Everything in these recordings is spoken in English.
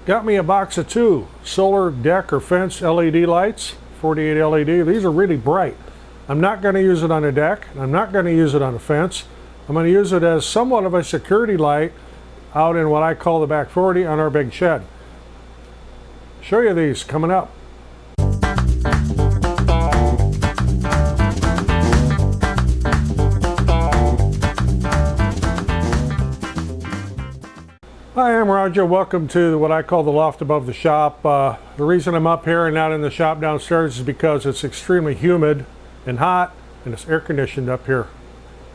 Got me a box of 2 solar deck or fence LED lights, 48 LED. These are really bright. I'm not going to use it on a deck. I'm not going to use it on a fence. I'm going to use it as somewhat of a security light out in what I call the back 40 on our big shed. Show you these coming up. Hi, I'm Roger. Welcome to what I call the loft above the shop. The reason I'm up here and not in the shop downstairs is because it's extremely humid and hot and it's air conditioned up here.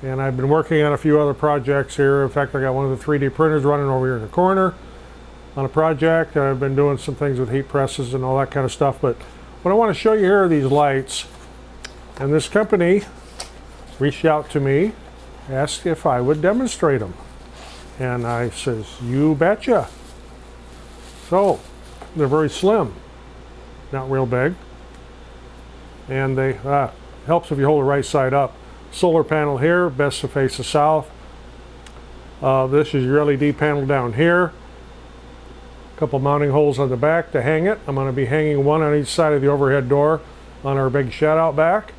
And I've been working on a few other projects here. In fact, I got one of the 3D printers running over here in the corner on a project. I've been doing some things with heat presses and all that kind of stuff. But what I want to show you here are these lights. And this company reached out to me, asked if I would demonstrate them. And I says, you betcha. So, they're very slim, not real big. And they helps if you hold the right side up. Solar panel here, best to face the south. This is your LED panel down here. A couple mounting holes on the back to hang it. I'm going to be hanging one on each side of the overhead door on our big shed out back.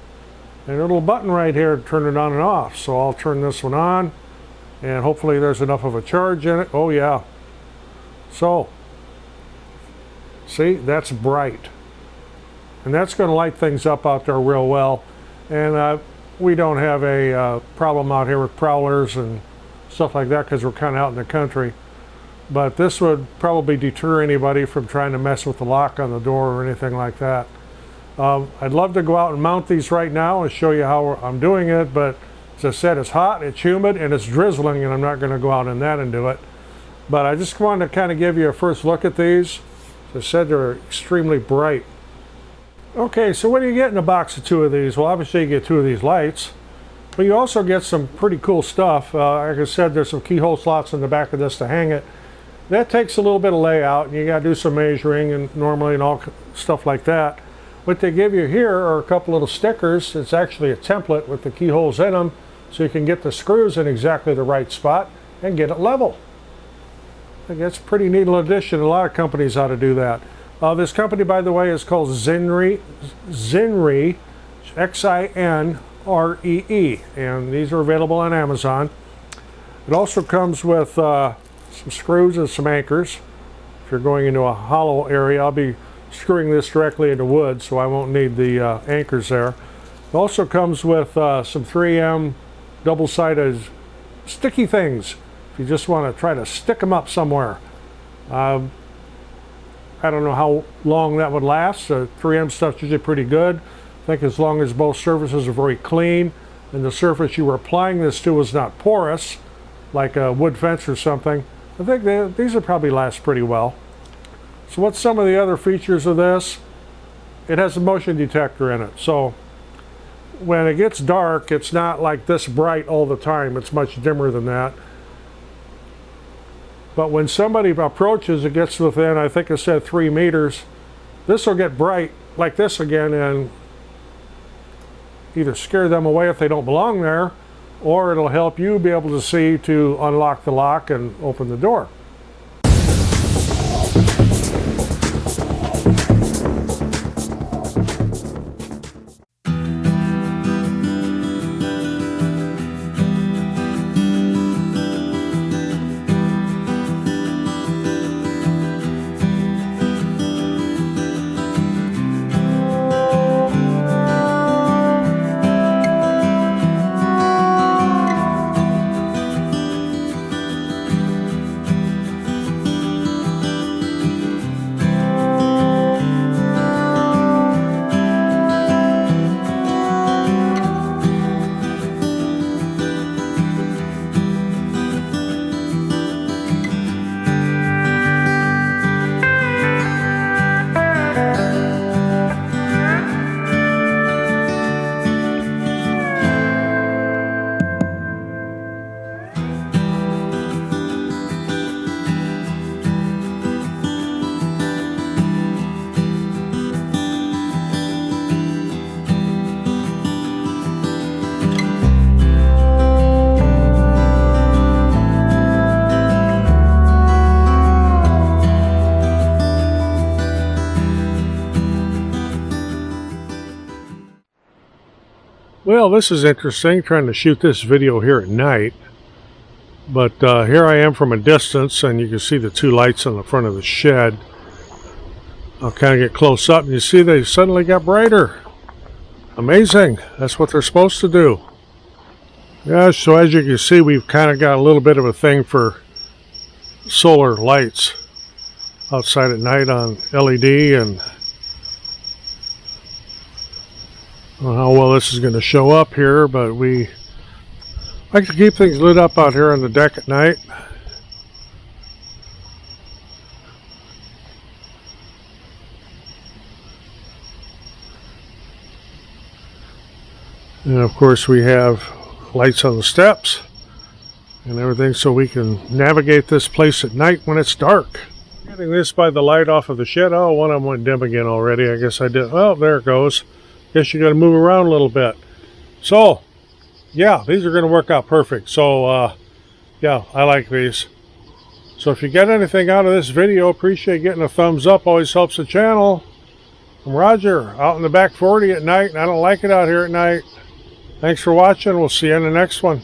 And a little button right here to turn it on and off. So I'll turn this one on. And hopefully there's enough of a charge in it. Oh yeah. So, see, that's bright. And that's going to light things up out there real well. And we don't have a problem out here with prowlers and stuff like that because we're kind of out in the country. But this would probably deter anybody from trying to mess with the lock on the door or anything like that. I'd love to go out and mount these right now and show you how I'm doing it, but as I said, it's hot, it's humid, and it's drizzling, and I'm not going to go out in that and do it. But I just wanted to kind of give you a first look at these. As I said, they're extremely bright. Okay, so what do you get in a box of 2 of these? Well, obviously you get 2 of these lights, but you also get some pretty cool stuff. Like I said, there's some keyhole slots in the back of this to hang it. That takes a little bit of layout, and you got to do some measuring and normally and all stuff like that. What they give you here are a couple little stickers. It's actually a template with the keyholes in them, so you can get the screws in exactly the right spot and get it level. I think that's a pretty neat little addition. A lot of companies ought to do that. This company, by the way, is called Xinree, Xinree, and these are available on Amazon. It also comes with some screws and some anchors. If you're going into a hollow area, I'll be screwing this directly into wood, so I won't need the anchors there. It also comes with some 3M double-sided sticky things if you just want to try to stick them up somewhere. I don't know how long that would last. 3M stuff's usually pretty good. I think as long as both surfaces are very clean and the surface you were applying this to is not porous, like a wood fence or something, I think these will probably last pretty well. So what's some of the other features of this? It has a motion detector in it. So when it gets dark, it's not like this bright all the time. It's much dimmer than that. But when somebody approaches, it gets within, I think it said 3 meters, this will get bright like this again and either scare them away if they don't belong there, or it'll help you be able to see to unlock the lock and open the door. Well, this is interesting, trying to shoot this video here at night. But here I am from a distance, and you can see the two lights on the front of the shed. I'll kind of get close up, and you see they suddenly got brighter. Amazing. That's what they're supposed to do. Yeah, so as you can see, we've kind of got a little bit of a thing for solar lights outside at night on LED, and I don't know how well this is going to show up here, but we like to keep things lit up out here on the deck at night. And of course we have lights on the steps and everything so we can navigate this place at night when it's dark. Getting this by the light off of the shed. Oh, one of them went dim again already. I guess I did. Oh, there it goes. Guess you got to move around a little bit. So yeah, these are going to work out perfect. So yeah, I like these. So if you get anything out of this video, appreciate getting a thumbs up. Always helps the channel. I'm Roger, out in the back 40 at night, and I don't like it out here at night. Thanks for watching. We'll see you in the next one.